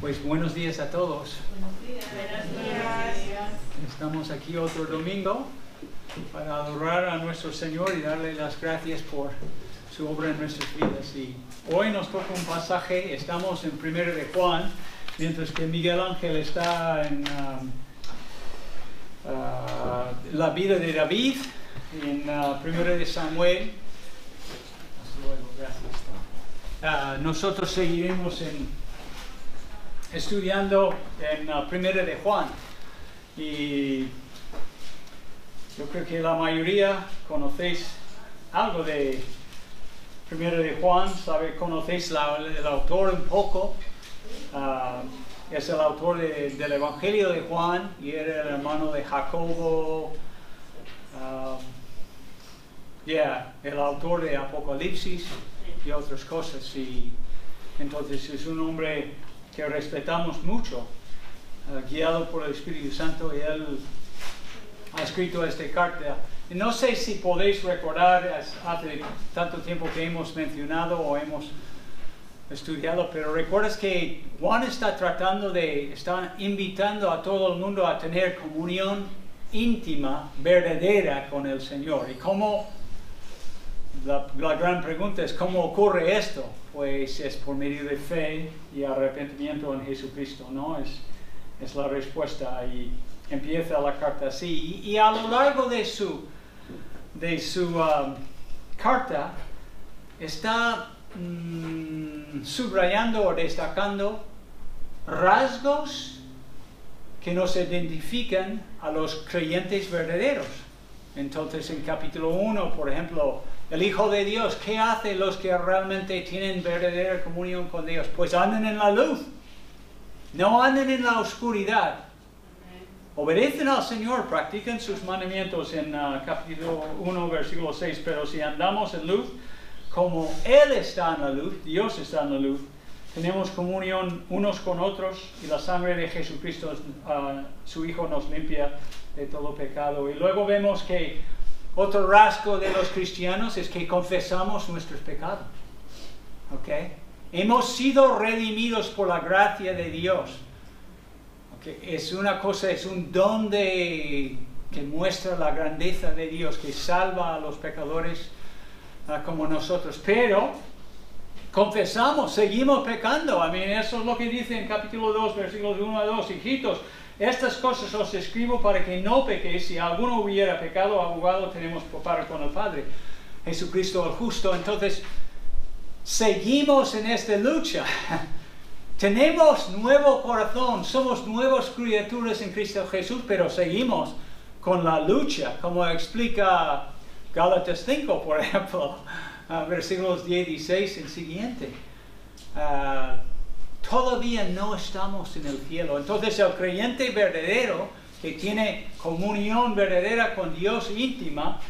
Pues buenos días a todos. Buenos días. Buenos días. Estamos aquí otro domingo para adorar a nuestro Señor y darle las gracias por su obra en nuestras vidas. Y hoy nos toca un pasaje, estamos en 1 de Juan, mientras que Miguel Ángel está en la vida de David, en 1 de Samuel. Hasta luego, gracias. Nosotros seguiremos estudiando en 1 de Juan, y yo creo que la mayoría conocéis algo de 1 de Juan, conocéis el autor un poco. Es el autor del Evangelio de Juan y era el hermano de Jacobo, el autor de Apocalipsis y otras cosas, y entonces es un hombre que respetamos mucho, guiado por el Espíritu Santo, y él ha escrito esta carta. Y no sé si podéis recordar, hace tanto tiempo que hemos mencionado o hemos estudiado, pero recuerdas que Juan está invitando a todo el mundo a tener comunión íntima, verdadera con el Señor. Y cómo, la gran pregunta es, ¿cómo ocurre esto? Pues es por medio de fe y arrepentimiento en Jesucristo, ¿no? Es la respuesta, y empieza la carta así. Y a lo largo de su carta está subrayando o destacando rasgos que nos identifican a los creyentes verdaderos. Entonces, en capítulo 1, por ejemplo, el Hijo de Dios, ¿qué hace los que realmente tienen verdadera comunión con Dios? Pues andan en la luz, no andan en la oscuridad. Obedecen al Señor, practican sus mandamientos en capítulo 1, versículo 6. Pero si andamos en luz, como Él está en la luz, Dios está en la luz, tenemos comunión unos con otros, y la sangre de Jesucristo, su Hijo, nos limpia de todo pecado. Y luego vemos que otro rasgo de los cristianos es que confesamos nuestros pecados. ¿Okay? Hemos sido redimidos por la gracia de Dios. ¿Okay? Es una cosa, es un don que muestra la grandeza de Dios, que salva a los pecadores como nosotros. Pero confesamos, seguimos pecando. Eso es lo que dice en capítulo 2, versículos 1 a 2. Hijitos, estas cosas os escribo para que no pequéis. Si alguno hubiera pecado, abogado tenemos para con el Padre, Jesucristo el justo. Entonces, seguimos en esta lucha. Tenemos nuevo corazón, somos nuevas criaturas en Cristo Jesús, pero seguimos con la lucha, como explica Gálatas 5, por ejemplo, versículos 16 y siguiente. Todavía no estamos en el cielo. Entonces el creyente verdadero, que tiene comunión verdadera con Dios íntima,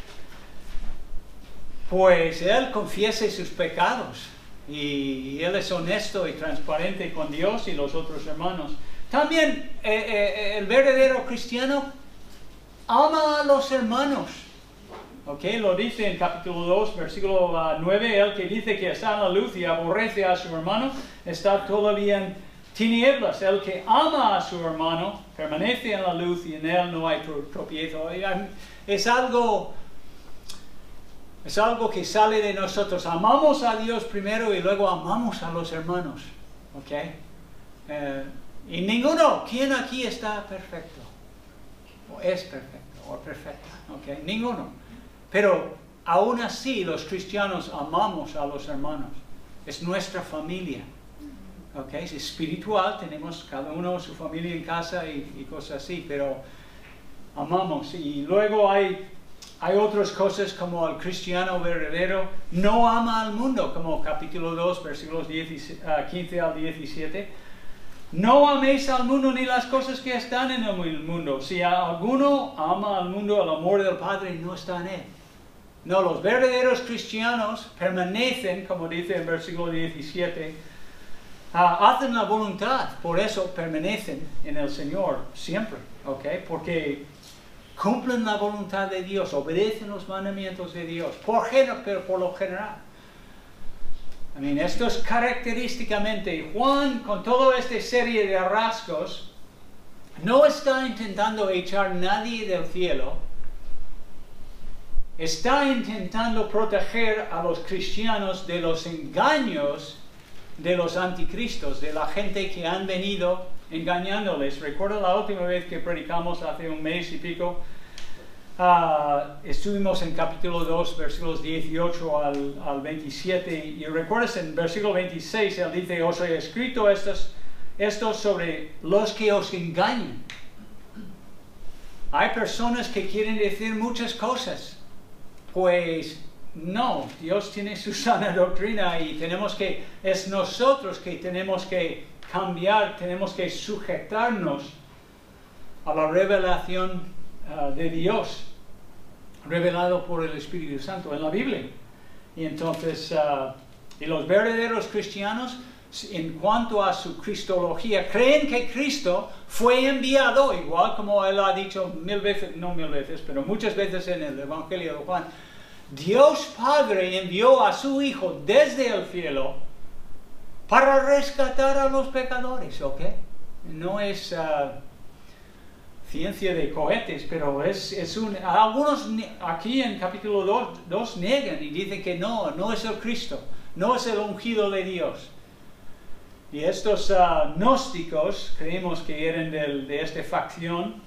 pues él confiesa sus pecados, y él es honesto y transparente con Dios y los otros hermanos. También el verdadero cristiano ama a los hermanos. Okay, lo dice en capítulo 2, versículo 9, el que dice que está en la luz y aborrece a su hermano, está todavía en tinieblas. El que ama a su hermano permanece en la luz, y en él no hay tropiezo. Es algo que sale de nosotros. Amamos a Dios primero y luego amamos a los hermanos. Okay? Y ninguno, ¿quién aquí está perfecto? O es perfecto, o perfecta. Okay? Ninguno. Pero aún así los cristianos amamos a los hermanos. Es nuestra familia. ¿Okay? Es espiritual, tenemos cada uno su familia en casa y cosas así, pero amamos. Y luego hay otras cosas, como el cristiano verdadero no ama al mundo, como capítulo 2, versículos 15 al 17. No améis al mundo ni las cosas que están en el mundo. Si alguno ama al mundo, el amor del Padre no está en él. No, los verdaderos cristianos permanecen, como dice en versículo 17, hacen la voluntad, por eso permanecen en el Señor siempre, ¿ok? Porque cumplen la voluntad de Dios, obedecen los mandamientos de Dios, pero por lo general. Esto es característicamente, Juan con toda esta serie de rasgos, no está intentando echar a nadie del cielo, está intentando proteger a los cristianos de los engaños de los anticristos, de la gente que han venido engañándoles. Recuerdo la última vez que predicamos hace un mes y pico, estuvimos en capítulo 2, versículos 18 al 27, y recuerdas en versículo 26, él dice, os he escrito esto sobre los que os engañan. Hay personas que quieren decir muchas cosas, pues no, Dios tiene su sana doctrina y es nosotros que tenemos que cambiar, tenemos que sujetarnos a la revelación de Dios, revelado por el Espíritu Santo en la Biblia. Y entonces, y los verdaderos cristianos, en cuanto a su cristología, creen que Cristo fue enviado, igual como él ha dicho muchas veces en el Evangelio de Juan. Dios Padre envió a su Hijo desde el cielo para rescatar a los pecadores, ¿ok? No es ciencia de cohetes, pero algunos aquí en capítulo 2 niegan y dicen que no es el Cristo, no es el ungido de Dios. Y estos gnósticos, creemos que eran de esta facción,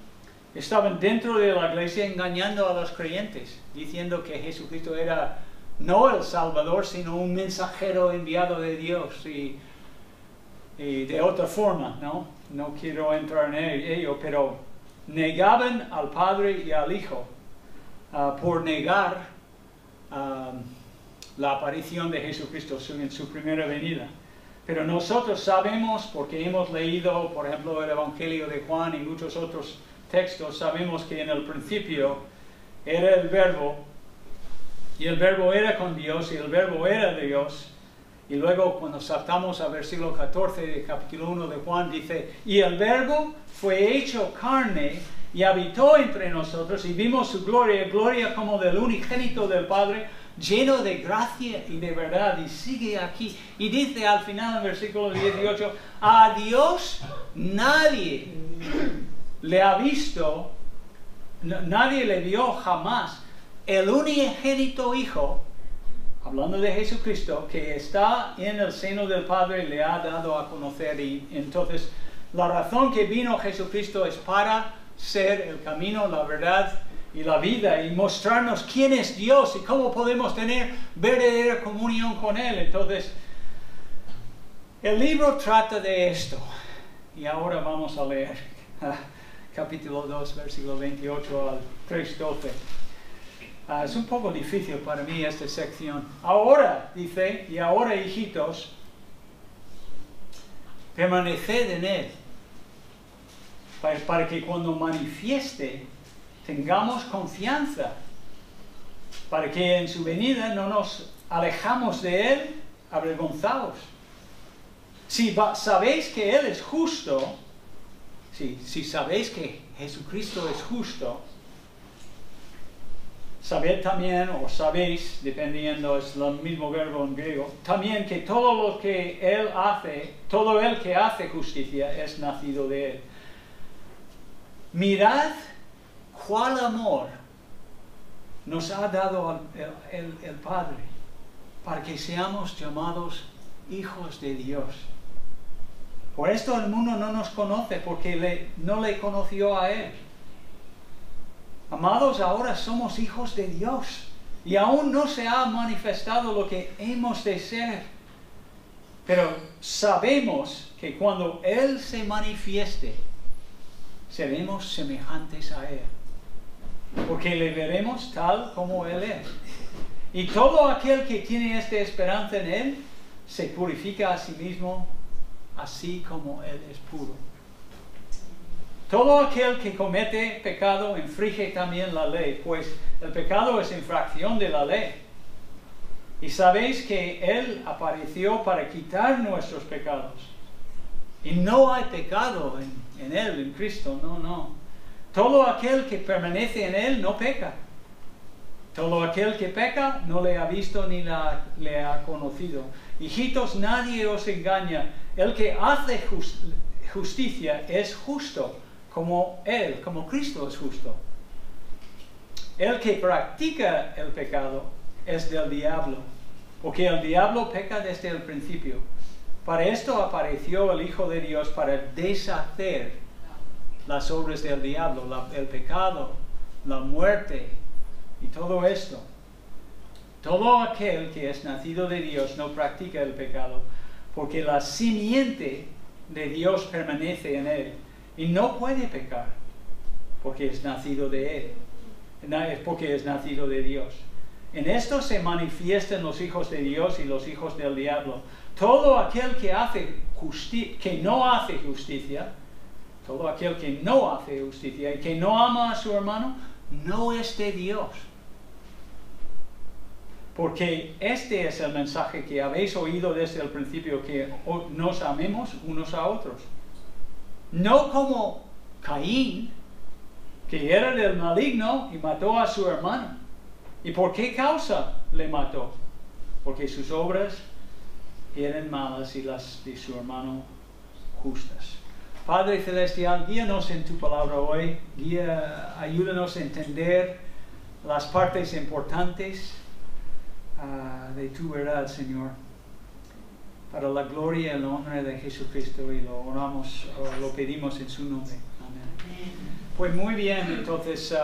estaban dentro de la iglesia engañando a los creyentes, diciendo que Jesucristo era no el Salvador, sino un mensajero enviado de Dios. Y de otra forma, no quiero entrar en ello, pero negaban al Padre y al Hijo por negar la aparición de Jesucristo en su primera venida. Pero nosotros sabemos, porque hemos leído, por ejemplo, el Evangelio de Juan y muchos otros textos, sabemos que en el principio era el Verbo, y el Verbo era con Dios, y el Verbo era Dios. Y luego cuando saltamos al versículo 14 de capítulo 1 de Juan, dice, y el Verbo fue hecho carne y habitó entre nosotros, y vimos su gloria como del unigénito del Padre, lleno de gracia y de verdad. Y sigue aquí, y dice al final en versículo 18, a Dios nadie le ha visto, nadie le vio jamás. El unigénito Hijo, hablando de Jesucristo, que está en el seno del Padre, le ha dado a conocer. Y entonces la razón que vino Jesucristo es para ser el camino, la verdad y la vida, y mostrarnos quién es Dios y cómo podemos tener verdadera comunión con Él. Entonces, el libro trata de esto. Y ahora vamos a leer capítulo 2, versículo 28 al 3:12. Es un poco difícil para mí esta sección. Ahora, dice, y ahora, hijitos, permaneced en Él, para que cuando manifieste tengamos confianza, para que en su venida no nos alejamos de Él avergonzados. Si sabéis que Él es justo, si sabéis que Jesucristo es justo, sabed también, o sabéis, dependiendo, es el mismo verbo en griego, también que todo lo que Él hace, todo el que hace justicia es nacido de Él. Mirad cuál amor nos ha dado el Padre, para que seamos llamados hijos de Dios. Por esto el mundo no nos conoce, porque no le conoció a Él. Amados, ahora somos hijos de Dios, y aún no se ha manifestado lo que hemos de ser. Pero sabemos que cuando Él se manifieste, seremos semejantes a Él, porque le veremos tal como Él es. Y todo aquel que tiene esta esperanza en Él, se purifica a sí mismo, así como Él es puro. Todo aquel que comete pecado infringe también la ley, pues el pecado es infracción de la ley. Y sabéis que Él apareció para quitar nuestros pecados. Y no hay pecado en Él, en Cristo, no. Todo aquel que permanece en Él no peca. Todo aquel que peca no le ha visto ni le ha conocido. Hijitos, nadie os engaña. El que hace justicia es justo, como Él, como Cristo es justo. El que practica el pecado es del diablo, porque el diablo peca desde el principio. Para esto apareció el Hijo de Dios, para deshacer las obras del diablo, el pecado, la muerte y todo esto. Todo aquel que es nacido de Dios no practica el pecado, porque la simiente de Dios permanece en él y no puede pecar, porque es nacido de él, es porque es nacido de Dios. En esto se manifiestan los hijos de Dios y los hijos del diablo. Todo aquel que no hace justicia, todo aquel que no hace justicia y que no ama a su hermano, no es de Dios. Porque este es el mensaje que habéis oído desde el principio, que nos amemos unos a otros. No como Caín, que era del maligno y mató a su hermano. ¿Y por qué causa le mató? Porque sus obras eran malas y las de su hermano justas. Padre Celestial, guíanos en tu palabra hoy. Ayúdanos a entender las partes importantes de tu verdad, Señor, para la gloria y el honor de Jesucristo, y lo oramos, lo pedimos en su nombre. Amén. Pues muy bien, entonces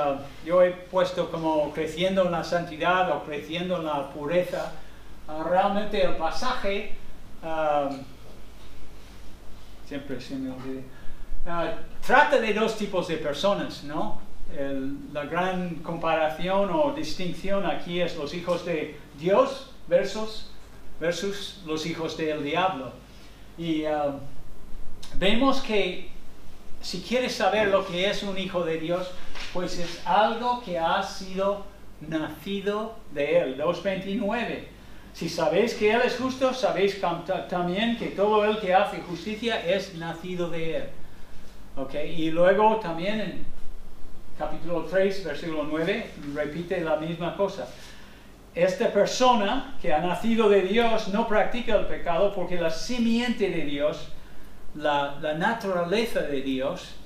yo he puesto como creciendo en la santidad o creciendo en la pureza. Realmente el pasaje, siempre se me olvida, trata de dos tipos de personas, ¿no? La gran comparación o distinción aquí es los hijos de Dios versus los hijos del diablo. Y vemos que si quieres saber lo que es un hijo de Dios, pues es algo que ha sido nacido de Él. 2:29. Si sabéis que Él es justo, sabéis también que todo el que hace justicia es nacido de Él. ¿Okay? Y luego también en capítulo 3, versículo 9, repite la misma cosa. Esta persona que ha nacido de Dios no practica el pecado, porque la simiente de Dios, la naturaleza de Dios,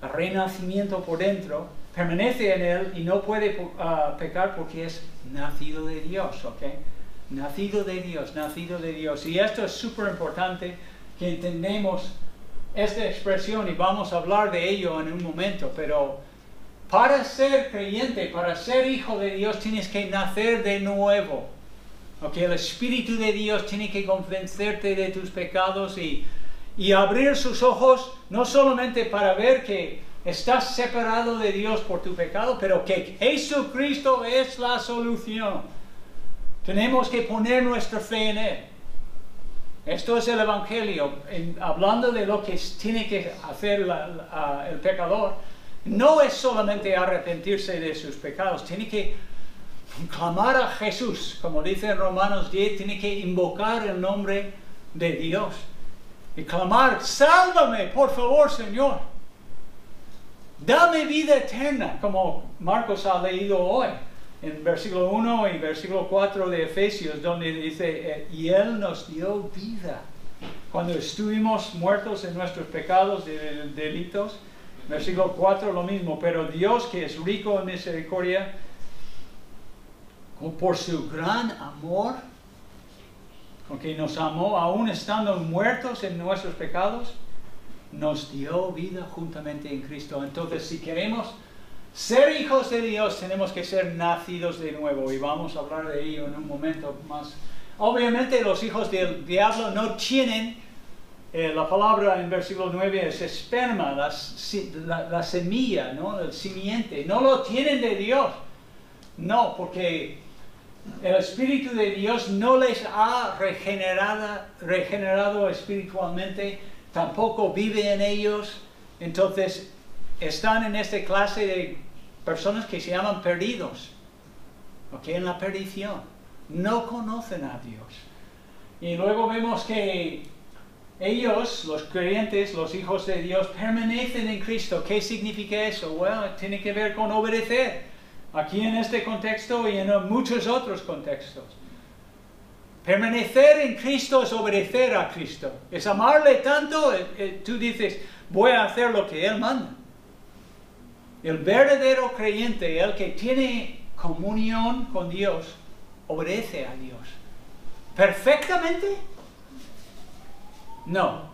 el renacimiento por dentro, permanece en él y no puede pecar porque es nacido de Dios, ¿ok? Nacido de Dios, nacido de Dios. Y esto es súper importante que entendemos esta expresión, y vamos a hablar de ello en un momento, pero para ser creyente, para ser hijo de Dios, tienes que nacer de nuevo. ¿Okay? El Espíritu de Dios tiene que convencerte de tus pecados y abrir sus ojos, no solamente para ver que estás separado de Dios por tu pecado, pero que Jesucristo es la solución. Tenemos que poner nuestra fe en Él. Esto es el Evangelio, hablando de lo que tiene que hacer el pecador. No es solamente arrepentirse de sus pecados, tiene que clamar a Jesús, como dice en Romanos 10, tiene que invocar el nombre de Dios y clamar: sálvame, por favor, Señor, dame vida eterna, como Marcos ha leído hoy en versículo 1 y versículo 4 de Efesios, donde dice, y Él nos dio vida cuando estuvimos muertos en nuestros pecados, delitos. Versículo 4 lo mismo, pero Dios, que es rico en misericordia, por su gran amor, con que nos amó, aún estando muertos en nuestros pecados, nos dio vida juntamente en Cristo. Entonces, si queremos ser hijos de Dios, tenemos que ser nacidos de nuevo, y vamos a hablar de ello en un momento más. Obviamente los hijos del diablo no tienen, la palabra en versículo 9 es esperma, la semilla, ¿no? El simiente, no lo tienen de Dios. No, porque el Espíritu de Dios no les ha regenerado espiritualmente, tampoco vive en ellos. Entonces están en esta clase de personas que se llaman perdidos, ¿okay? En la perdición, no conocen a Dios. Y luego vemos que ellos, los creyentes, los hijos de Dios, permanecen en Cristo. ¿Qué significa eso? Bueno, tiene que ver con obedecer, aquí en este contexto y en muchos otros contextos. Permanecer en Cristo es obedecer a Cristo. Es amarle tanto, tú dices, voy a hacer lo que Él manda. El verdadero creyente, el que tiene comunión con Dios, obedece a Dios. ¿Perfectamente? No.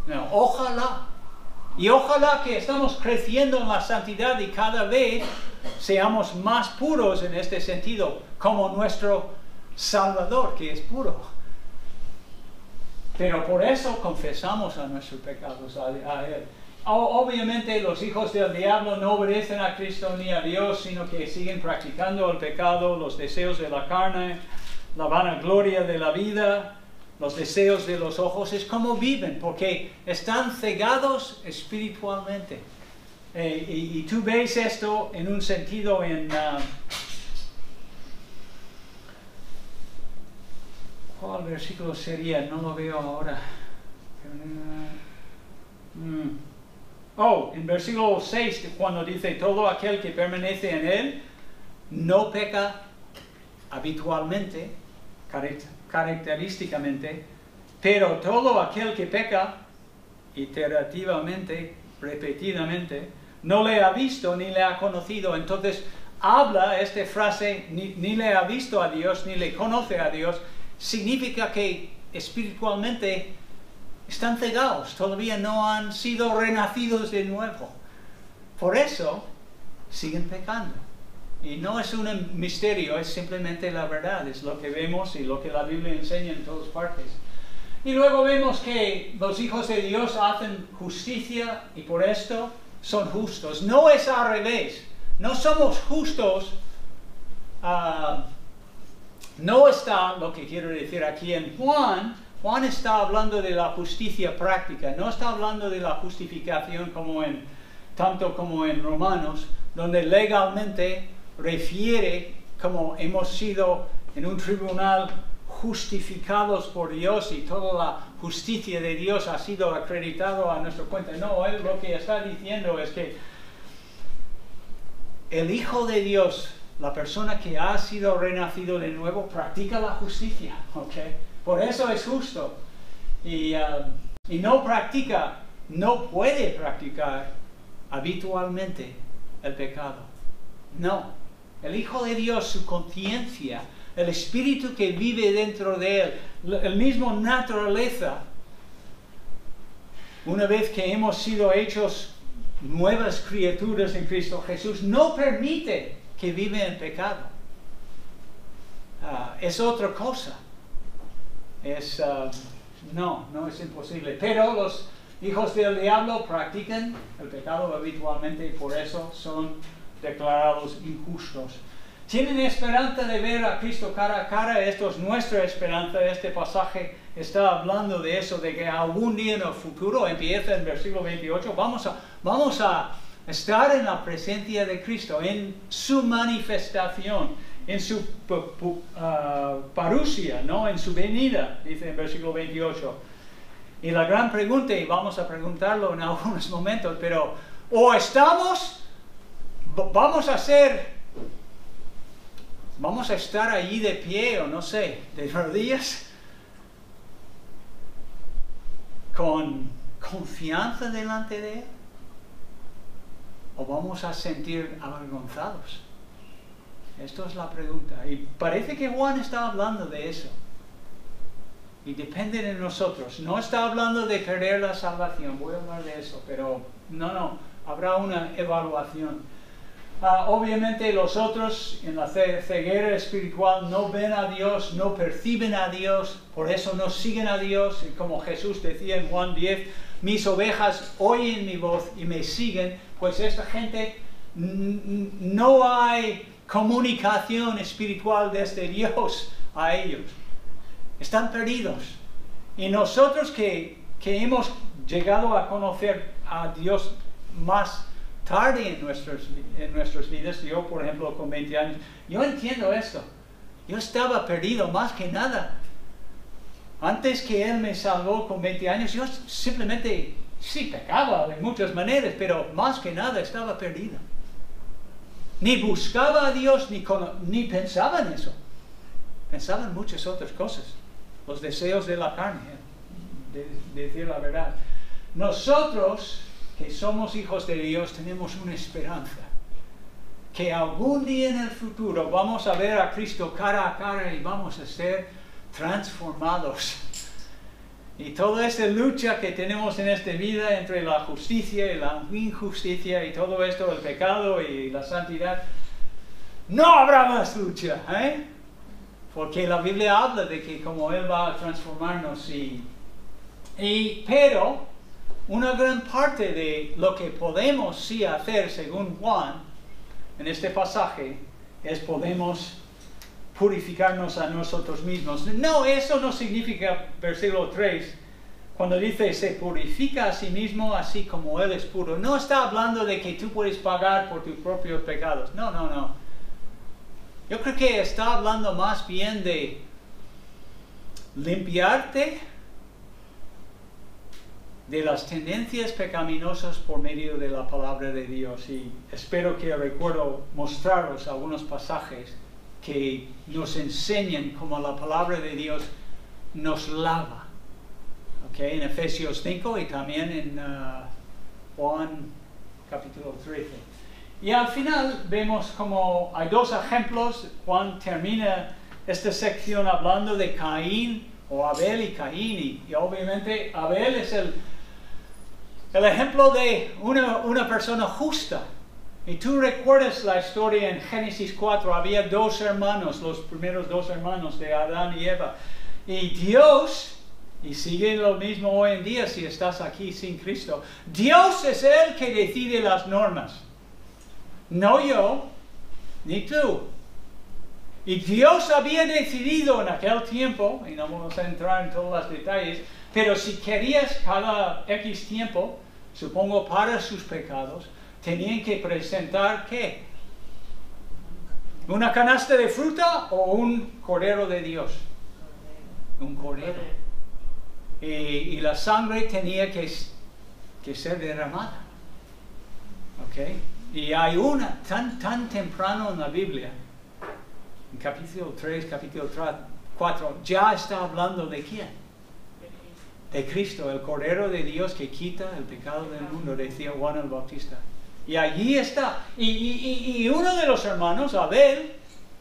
No, ojalá. Y ojalá que estamos creciendo en la santidad y cada vez seamos más puros en este sentido, como nuestro Salvador, que es puro. Pero por eso confesamos a nuestros pecados a Él. Obviamente los hijos del diablo no obedecen a Cristo ni a Dios, sino que siguen practicando el pecado, los deseos de la carne, la vanagloria de la vida, los deseos de los ojos. Es como viven, porque están cegados espiritualmente. Y tú ves esto en un sentido en... ¿cuál versículo sería? No lo veo ahora. En versículo 6, cuando dice, todo aquel que permanece en Él, no peca habitualmente, característicamente, pero todo aquel que peca iterativamente, repetidamente, no le ha visto ni le ha conocido. Entonces habla esta frase, ni le ha visto a Dios, ni le conoce a Dios, significa que espiritualmente están cegados, todavía no han sido renacidos de nuevo. Por eso siguen pecando. Y no es un misterio, es simplemente la verdad, es lo que vemos y lo que la Biblia enseña en todas partes. Y luego vemos que los hijos de Dios hacen justicia y por esto son justos. No es al revés, no somos justos. No está lo que quiero decir aquí en Juan. Juan está hablando de la justicia práctica, no está hablando de la justificación tanto como en Romanos, donde legalmente refiere como hemos sido en un tribunal justificados por Dios y toda la justicia de Dios ha sido acreditado a nuestra cuenta. No, él lo que está diciendo es que el Hijo de Dios, la persona que ha sido renacido de nuevo, practica la justicia, ¿ok? Por eso es justo. Y no puede practicar habitualmente el pecado. No. El Hijo de Dios, su conciencia, el Espíritu que vive dentro de él, el mismo naturaleza, una vez que hemos sido hechos nuevas criaturas en Cristo Jesús, no permite que vive en pecado. Es otra cosa. No es imposible. Pero los hijos del diablo practican el pecado habitualmente y por eso son declarados injustos. Tienen esperanza de ver a Cristo cara a cara. Esto es nuestra esperanza. Este pasaje está hablando de eso, de que algún día en el futuro, empieza en versículo 28, vamos a estar en la presencia de Cristo, en su manifestación, en su parusia, ¿no? En su venida, dice en versículo 28. Y la gran pregunta, y vamos a preguntarlo en algunos momentos, pero o vamos a estar allí de pie, o no sé, de rodillas, con confianza delante de Él, o vamos a sentir avergonzados. Esto es la pregunta. Y parece que Juan está hablando de eso. Y depende de nosotros. No está hablando de perder la salvación. Voy a hablar de eso. Pero no. Habrá una evaluación. Obviamente los otros en la ceguera espiritual no ven a Dios, no perciben a Dios. Por eso no siguen a Dios. Y como Jesús decía en Juan 10, mis ovejas oyen mi voz y me siguen. Pues esta gente no hay comunicación espiritual desde Dios a ellos. Están perdidos. Y nosotros que hemos llegado a conocer a Dios más tarde en nuestras vidas, yo por ejemplo con 20 años, yo entiendo esto. Yo estaba perdido más que nada. Antes que Él me salvó con 20 años, yo simplemente, sí, pecaba de muchas maneras, pero más que nada estaba perdido. Ni buscaba a Dios, ni pensaba en eso. Pensaban muchas otras cosas. Los deseos de la carne, de decir la verdad. Nosotros, que somos hijos de Dios, tenemos una esperanza. Que algún día en el futuro vamos a ver a Cristo cara a cara y vamos a ser transformados. Y toda esta lucha que tenemos en esta vida entre la justicia y la injusticia y todo esto, el pecado y la santidad, no habrá más lucha, ¿eh? Porque la Biblia habla de que como Él va a transformarnos pero una gran parte de lo que podemos sí hacer según Juan en este pasaje es podemos purificarnos a nosotros mismos. No, eso no significa, versículo 3, cuando dice se purifica a sí mismo así como Él es puro. No está hablando de que tú puedes pagar por tus propios pecados. No, no, no. Yo creo que está hablando más bien de limpiarte de las tendencias pecaminosas por medio de la palabra de Dios. Y espero que recuerdo mostraros algunos pasajes que nos enseñan cómo la palabra de Dios nos lava. En Efesios 5 y también en Juan capítulo 13. Y al final vemos como hay dos ejemplos. Juan termina esta sección hablando de Caín o Abel y Caín. Y obviamente Abel es el ejemplo de una persona justa. Y tú recuerdas la historia en Génesis 4. Había dos hermanos, los primeros dos hermanos de Adán y Eva. Y Dios, y sigue lo mismo hoy en día si estás aquí sin Cristo, Dios es el que decide las normas. No yo, ni tú. Y Dios había decidido en aquel tiempo, y no vamos a entrar en todos los detalles, pero si querías cada X tiempo, supongo para sus pecados, tenían que presentar ¿qué? ¿Una canasta de fruta o un cordero de Dios? Un cordero. Y la sangre tenía que ser derramada. ¿Ok? Y hay una tan temprano en la Biblia, en capítulo 3, capítulo 4, ya está hablando de quién. De Cristo, el Cordero de Dios que quita el pecado del mundo, decía Juan el Bautista. Y allí está. Y uno de los hermanos, Abel,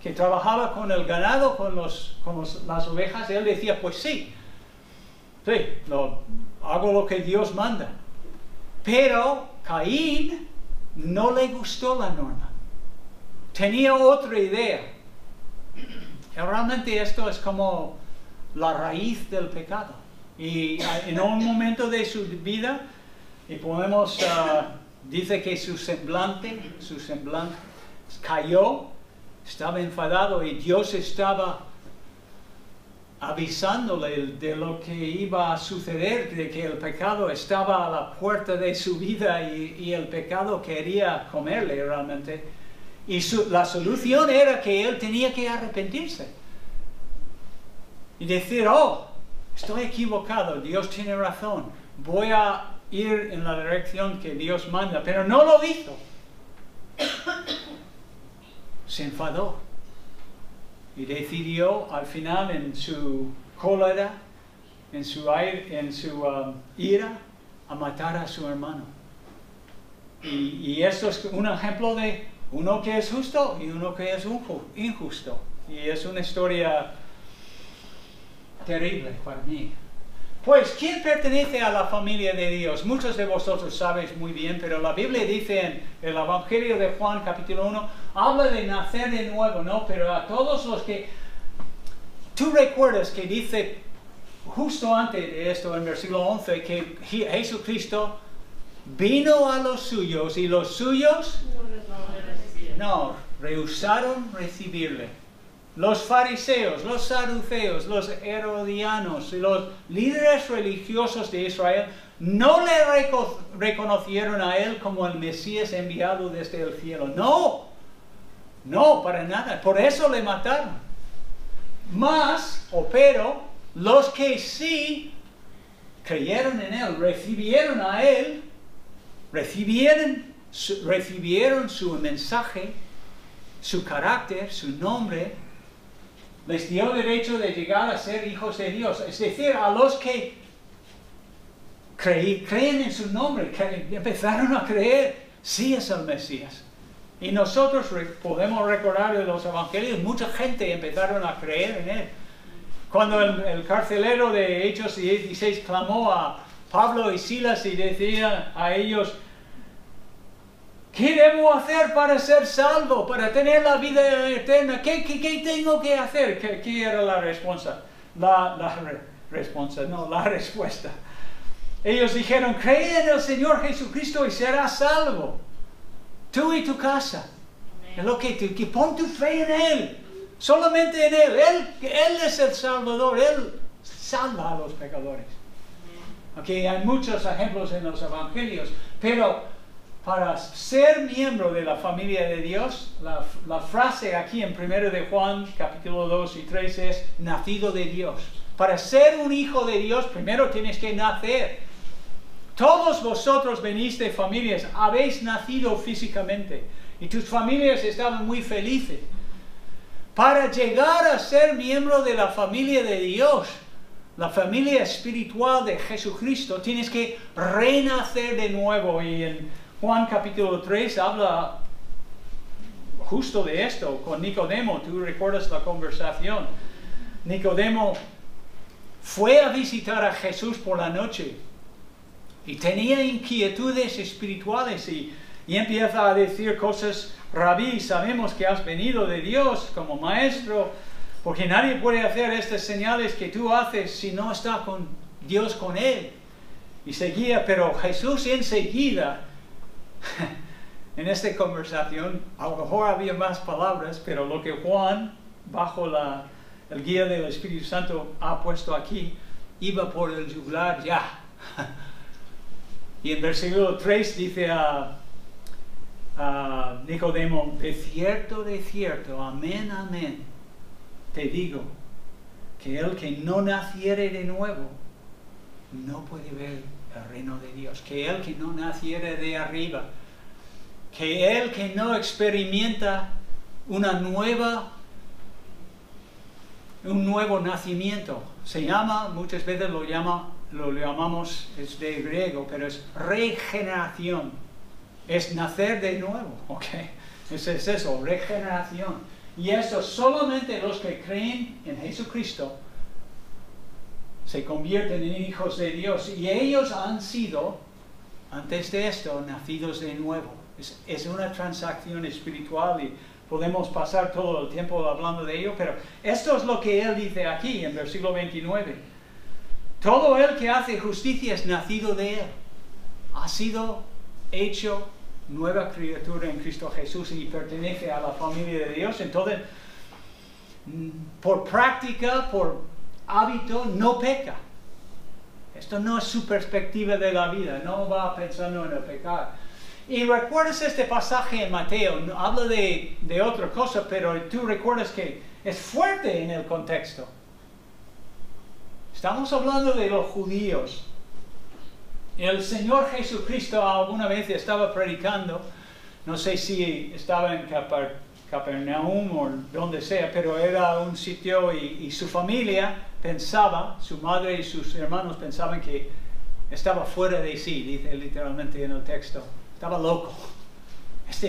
que trabajaba con el ganado, con las ovejas, él decía, pues sí, hago lo que Dios manda. Pero Caín no le gustó la norma. Tenía otra idea. Y realmente esto es como la raíz del pecado. Y en un momento de su vida, y podemos, dice que su semblante cayó, estaba enfadado y Dios estaba avisándole de lo que iba a suceder, de que el pecado estaba a la puerta de su vida y el pecado quería comerle realmente. Y la solución era que él tenía que arrepentirse y decir, oh, estoy equivocado, Dios tiene razón, voy a ir en la dirección que Dios manda, pero no lo hizo. Se enfadó y decidió al final en su cólera, en su ira, a matar a su hermano. Y esto es un ejemplo de uno que es justo y uno que es injusto. Y es una historia terrible para mí. Pues, ¿quién pertenece a la familia de Dios? Muchos de vosotros sabéis muy bien, pero la Biblia dice en el Evangelio de Juan, capítulo 1, habla de nacer de nuevo, ¿no? Pero a todos los que... Tú recuerdas que dice, justo antes de esto, en versículo 11, que Jesucristo vino a los suyos y los suyos no, rehusaron recibirle. Los fariseos, los saduceos, los herodianos y los líderes religiosos de Israel no le reconocieron a él como el Mesías enviado desde el cielo. No, no, para nada. Por eso le mataron. Pero los que sí creyeron en él, recibieron a él, recibieron su mensaje, su carácter, su nombre, les dio derecho de llegar a ser hijos de Dios. Es decir, a los que creen en su nombre, que empezaron a creer, sí es el Mesías. Y nosotros podemos recordar de los evangelios, mucha gente empezaron a creer en él. Cuando el carcelero de Hechos 16 clamó a Pablo y Silas y decía a ellos, ¿qué debo hacer para ser salvo, para tener la vida eterna? ¿Qué tengo que hacer? ¿Qué era la respuesta? La respuesta. Ellos dijeron, cree en el Señor Jesucristo y serás salvo. Tú y tu casa. Es lo que pon tu fe en Él. Solamente en Él. Él es el Salvador. Él salva a los pecadores. Aquí hay muchos ejemplos en los evangelios. Pero para ser miembro de la familia de Dios, la frase aquí en 1 de Juan, capítulo 2 y 3 es nacido de Dios. Para ser un hijo de Dios, primero tienes que nacer. Todos vosotros venís de familias, habéis nacido físicamente y tus familias estaban muy felices. Para llegar a ser miembro de la familia de Dios, la familia espiritual de Jesucristo, tienes que renacer de nuevo. Y en Juan capítulo 3 habla justo de esto con Nicodemo. Tú recuerdas la conversación. Nicodemo fue a visitar a Jesús por la noche. Y tenía inquietudes espirituales y empieza a decir cosas, Rabí, sabemos que has venido de Dios como maestro, porque nadie puede hacer estas señales que tú haces si no está con Dios con él. Y seguía, pero Jesús enseguida, en esta conversación, a lo mejor había más palabras, pero lo que Juan, bajo el guía del Espíritu Santo, ha puesto aquí, iba por el yugular ya. Y en versículo 3 dice a Nicodemo, de cierto, amén, amén, te digo, que el que no naciere de nuevo, no puede ver el reino de Dios. Que el que no naciere de arriba, que el que no experimenta un nuevo nacimiento, se llama, muchas veces lo llamamos, es de griego, pero es regeneración. Es nacer de nuevo, ¿ok? Es eso, regeneración. Y eso solamente los que creen en Jesucristo se convierten en hijos de Dios. Y ellos han sido, antes de esto, nacidos de nuevo. Es una transacción espiritual y podemos pasar todo el tiempo hablando de ello, pero esto es lo que él dice aquí en versículo 29. Todo el que hace justicia es nacido de él. Ha sido hecho nueva criatura en Cristo Jesús y pertenece a la familia de Dios. Entonces, por práctica, por hábito, no peca. Esto no es su perspectiva de la vida. No va pensando en el pecado. Y recuerdas este pasaje en Mateo. Habla de otra cosa, pero tú recuerdas que es fuerte en el contexto. Estamos hablando de los judíos. El Señor Jesucristo alguna vez estaba predicando, no sé si estaba en Capernaum o donde sea, pero era un sitio y su familia pensaba, su madre y sus hermanos pensaban que estaba fuera de sí, dice literalmente en el texto. Estaba loco,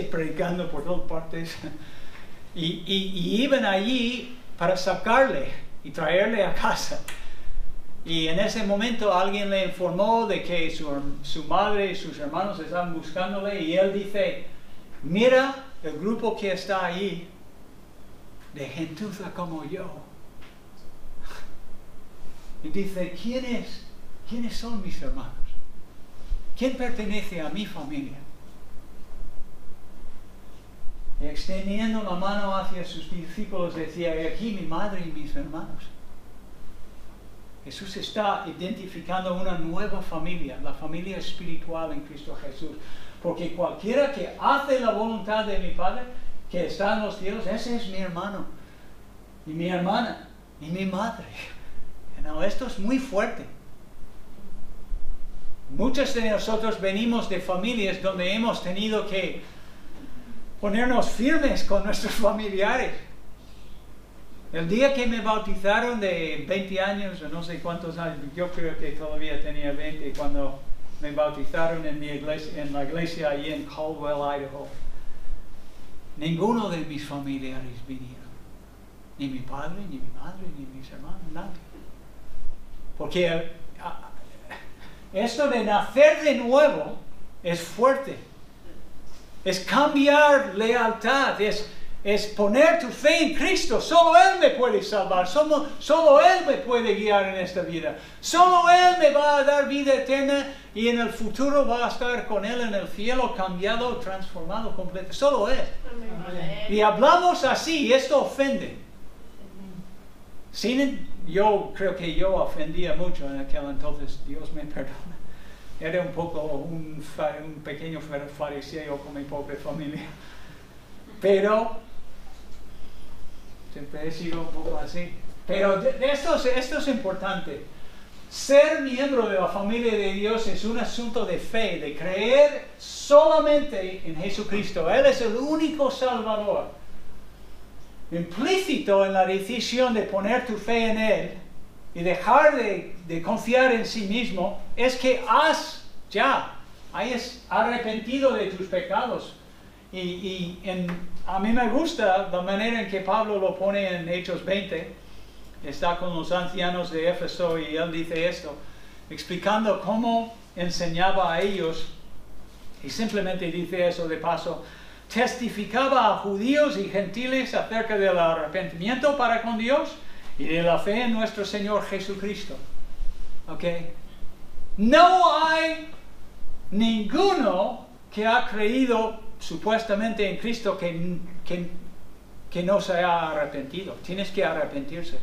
predicando por todas partes. Y iban allí para sacarle y traerle a casa. Y en ese momento alguien le informó de que su madre y sus hermanos estaban buscándole. Y él dice, mira el grupo que está ahí, de gentuza como yo. Y dice, ¿quiénes son mis hermanos? ¿Quién pertenece a mi familia? Y extendiendo la mano hacia sus discípulos decía, aquí mi madre y mis hermanos. Jesús está identificando una nueva familia, la familia espiritual en Cristo Jesús. Porque cualquiera que hace la voluntad de mi Padre, que está en los cielos, ese es mi hermano, y mi hermana, y mi madre. No, esto es muy fuerte. Muchos de nosotros venimos de familias donde hemos tenido que ponernos firmes con nuestros familiares. El día que me bautizaron de 20 años, o no sé cuántos años, yo creo que todavía tenía 20 cuando me bautizaron en mi iglesia, en la iglesia allí en Caldwell, Idaho. Ninguno de mis familiares vinieron. Ni mi padre, ni mi madre, ni mis hermanos, nadie. Porque esto de nacer de nuevo es fuerte. Es cambiar lealtad, es poner tu fe en Cristo. Solo Él me puede salvar, solo Él me puede guiar en esta vida. Solo Él me va a dar vida eterna y en el futuro va a estar con Él en el cielo, cambiado, transformado completo. Solo Él. Amén. Y hablamos así y esto ofende. Yo creo que yo ofendía mucho en aquel entonces, Dios me perdona. Era un poco un pequeño fariseo con mi pobre familia. Pero siempre he sido un poco así. Pero esto es importante. Ser miembro de la familia de Dios es un asunto de fe, de creer solamente en Jesucristo. Él es el único Salvador. Implícito en la decisión de poner tu fe en Él y dejar de confiar en sí mismo es que hayas arrepentido de tus pecados. A mí me gusta la manera en que Pablo lo pone en Hechos 20. Está con los ancianos de Éfeso y él dice esto, explicando cómo enseñaba a ellos, y simplemente dice eso de paso, testificaba a judíos y gentiles acerca del arrepentimiento para con Dios y de la fe en nuestro Señor Jesucristo. ¿Ok? No hay ninguno que ha creído supuestamente en Cristo que no se haya arrepentido. Tienes que arrepentirse.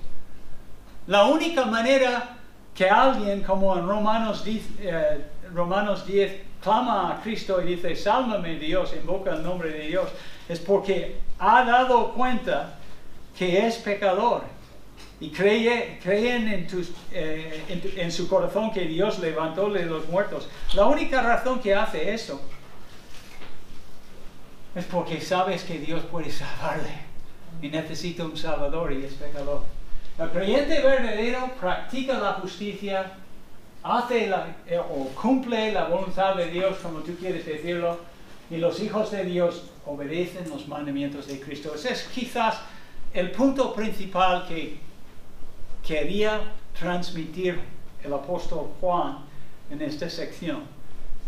La única manera que alguien, como en Romanos 10, clama a Cristo y dice, sálvame Dios, invoca el nombre de Dios, es porque ha dado cuenta que es pecador y creen en su corazón que Dios levantó de los muertos. La única razón que hace eso es porque sabes que Dios puede salvarle y necesita un Salvador y es pecador. El creyente verdadero practica la justicia, o cumple la voluntad de Dios, como tú quieres decirlo, y los hijos de Dios obedecen los mandamientos de Cristo. Ese es quizás el punto principal que quería transmitir el apóstol Juan en esta sección.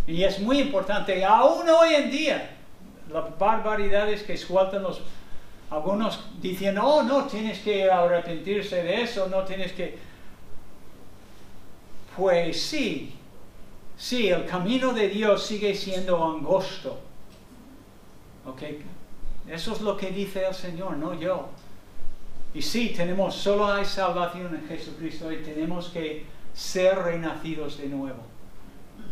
Y es muy importante, aún hoy en día, las barbaridades que sueltan algunos dicen, oh, no tienes que arrepentirse de eso, no tienes que... Pues sí, el camino de Dios sigue siendo angosto. ¿Ok? Eso es lo que dice el Señor, no yo. Y sí, solo hay salvación en Jesucristo y tenemos que ser renacidos de nuevo.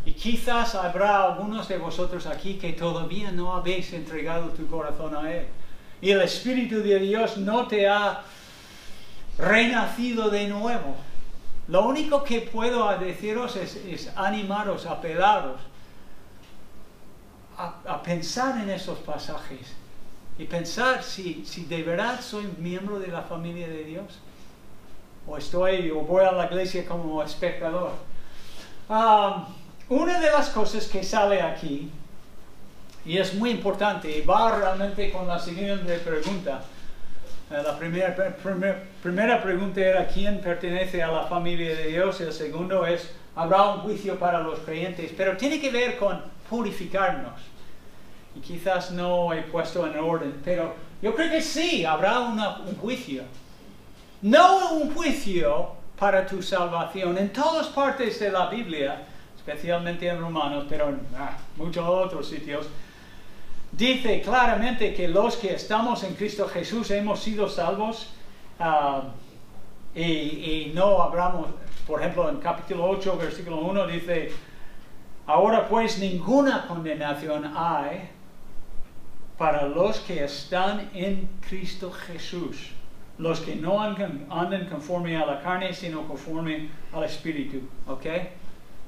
Y quizás habrá algunos de vosotros aquí que todavía no habéis entregado tu corazón a Él. Y el Espíritu de Dios no te ha renacido de nuevo. Lo único que puedo deciros es animaros, apelaros a pensar en esos pasajes y pensar si de verdad soy miembro de la familia de Dios o voy a la iglesia como espectador. Una de las cosas que sale aquí, y es muy importante, y va realmente con la siguiente pregunta. La primera pregunta era ¿quién pertenece a la familia de Dios? El segundo es ¿habrá un juicio para los creyentes? Pero tiene que ver con purificarnos. Y quizás no he puesto en orden, pero yo creo que sí, habrá un juicio. No un juicio para tu salvación. En todas partes de la Biblia, especialmente en Romanos, pero en muchos otros sitios, dice claramente que los que estamos en Cristo Jesús hemos sido salvos y no hablamos, por ejemplo, en capítulo 8, versículo 1 dice, ahora pues ninguna condenación hay para los que están en Cristo Jesús, los que no andan conforme a la carne, sino conforme al Espíritu, ¿ok?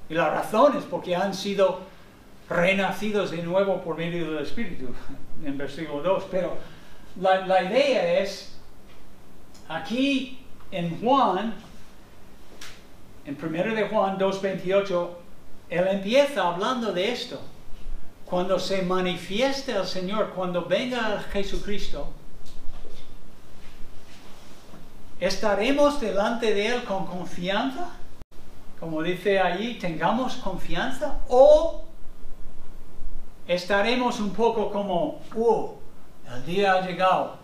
Y la razón es porque han sido renacidos de nuevo por medio del Espíritu, en versículo 2. Pero la idea es aquí en Juan, en 1 de Juan 2:28, él empieza hablando de esto. Cuando se manifieste el Señor, cuando venga Jesucristo, ¿estaremos delante de Él con confianza? Como dice allí, ¿tengamos confianza? ¿O estaremos un poco como, el día ha llegado?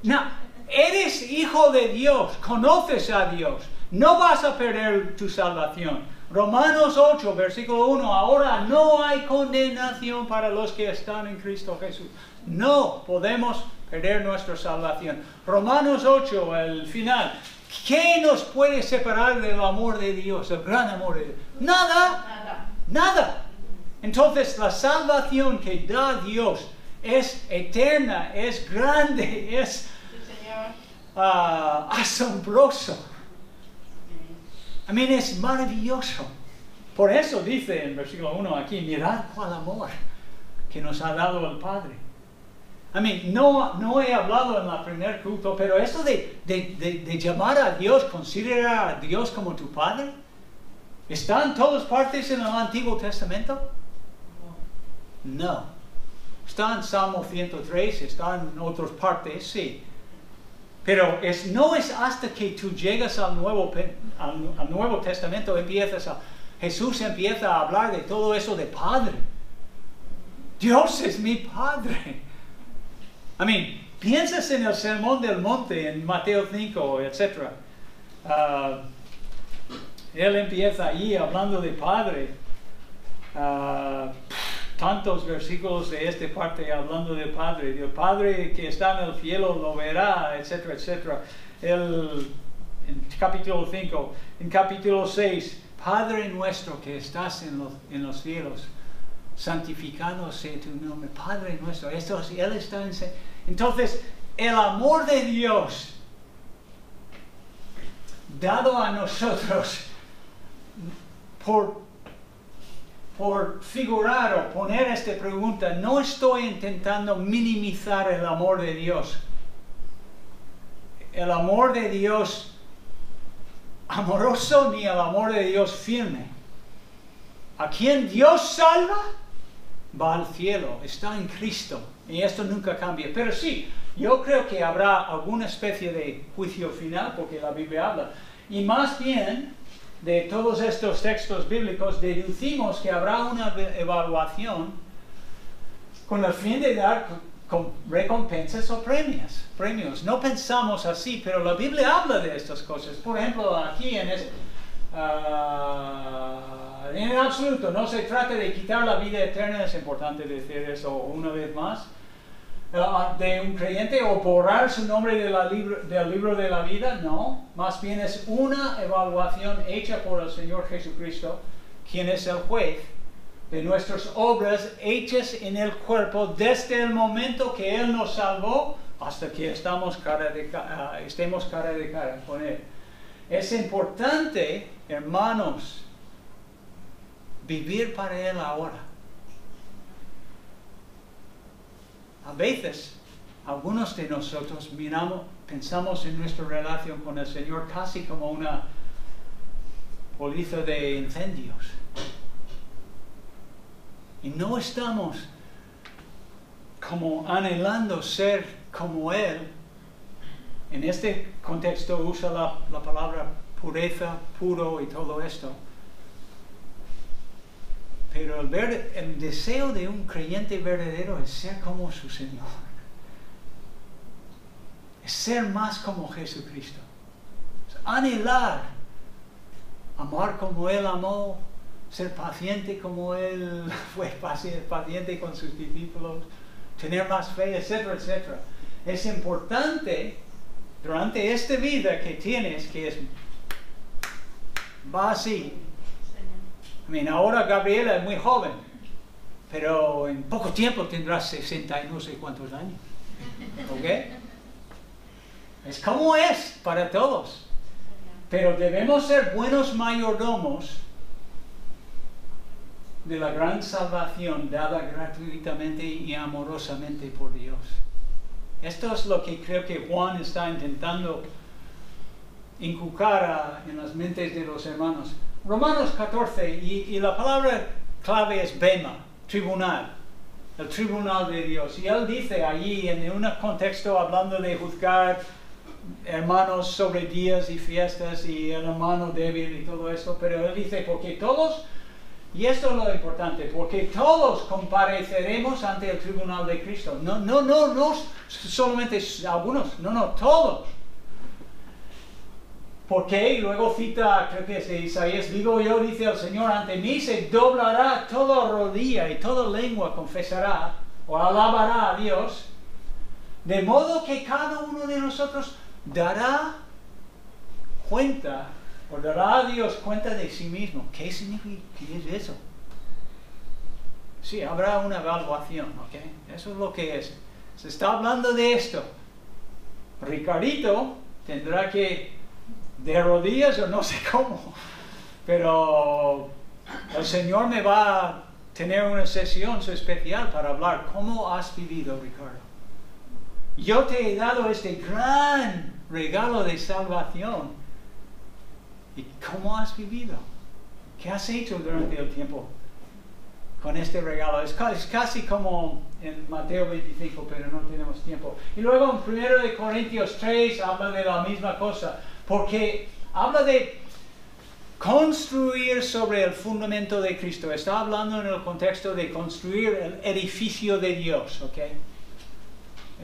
No, eres hijo de Dios, conoces a Dios, no vas a perder tu salvación. Romanos 8, versículo 1, ahora no hay condenación para los que están en Cristo Jesús. No podemos perder nuestra salvación. Romanos 8, el final. ¿Qué nos puede separar del amor de Dios, el gran amor de Dios? Nada, nada. Entonces la salvación que da Dios es eterna, es grande, es asombroso. Es maravilloso. Por eso dice en versículo 1 aquí, mirad cuál amor que nos ha dado el Padre. No he hablado en la primer culto, pero eso de llamar a Dios, considerar a Dios como tu Padre, ¿está en todas partes en el Antiguo Testamento? No. Está en Salmo 103, está en otras partes, sí. Pero no es hasta que tú llegas al Nuevo Testamento, Jesús empieza a hablar de todo eso de Padre. Dios es mi Padre. Piensas en el Sermón del Monte, en Mateo 5, etc. Él empieza ahí hablando de Padre. Tantos versículos de esta parte hablando del Padre. El Padre que está en el cielo lo verá, etcétera, etcétera. En capítulo 5. En capítulo 6. Padre nuestro que estás en los cielos, santificado sea tu nombre. Padre nuestro. Él está en... Entonces, el amor de Dios dado a nosotros por figurar o poner esta pregunta, no estoy intentando minimizar el amor de Dios. El amor de Dios amoroso ni el amor de Dios firme. A quien Dios salva, va al cielo, está en Cristo. Y esto nunca cambia. Pero sí, yo creo que habrá alguna especie de juicio final, porque la Biblia habla. Y más bien, de todos estos textos bíblicos, deducimos que habrá una evaluación con el fin de dar recompensas o premios. No pensamos así, pero la Biblia habla de estas cosas. Por ejemplo, aquí en absoluto, no se trata de quitar la vida eterna, es importante decir eso una vez más, de un creyente o borrar su nombre del libro de la vida, no. Más bien es una evaluación hecha por el Señor Jesucristo, quien es el juez de nuestras obras hechas en el cuerpo desde el momento que Él nos salvó hasta que estemos cara de cara con Él. Es importante, hermanos, vivir para Él ahora. A veces, algunos de nosotros pensamos en nuestra relación con el Señor casi como una póliza de incendios. Y no estamos como anhelando ser como Él. En este contexto usa la palabra pureza, puro y todo esto. Pero el deseo de un creyente verdadero es ser como su Señor. Es ser más como Jesucristo. Es anhelar, amar como Él amó, ser paciente como Él fue paciente con sus discípulos, tener más fe, etcétera, etcétera. Es importante durante esta vida que tienes, que va así. Ahora Gabriela es muy joven, pero en poco tiempo tendrá 60 y no sé cuántos años. ¿Ok? Es como es para todos. Pero debemos ser buenos mayordomos de la gran salvación dada gratuitamente y amorosamente por Dios. Esto es lo que creo que Juan está intentando inculcar en las mentes de los hermanos. Romanos 14, y la palabra clave es bema, tribunal, el tribunal de Dios. Y él dice allí, en un contexto hablando de juzgar hermanos sobre días y fiestas y el hermano débil y todo esto, pero él dice, porque todos, y esto es lo importante, porque todos compareceremos ante el tribunal de Cristo. No solamente algunos, no, todos. Porque, y luego cita, creo que es de Isaías, digo yo, dice el Señor, ante mí se doblará toda rodilla y toda lengua confesará o alabará a Dios, de modo que cada uno de nosotros dará cuenta, o dará a Dios cuenta de sí mismo. ¿Qué significa? ¿Qué es eso? Sí, habrá una evaluación, ¿ok? Eso es lo que es. Se está hablando de esto. Ricardito tendrá que, de rodillas o no sé cómo, pero el Señor me va a tener una sesión especial para hablar. ¿Cómo has vivido, Ricardo? Yo te he dado este gran regalo de salvación. ¿Y cómo has vivido? ¿Qué has hecho durante el tiempo con este regalo? Es casi como en Mateo 25, pero no tenemos tiempo. Y luego en 1 Corintios 3 habla de la misma cosa, porque habla de construir sobre el fundamento de Cristo. Está hablando en el contexto de construir el edificio de Dios, ¿ok?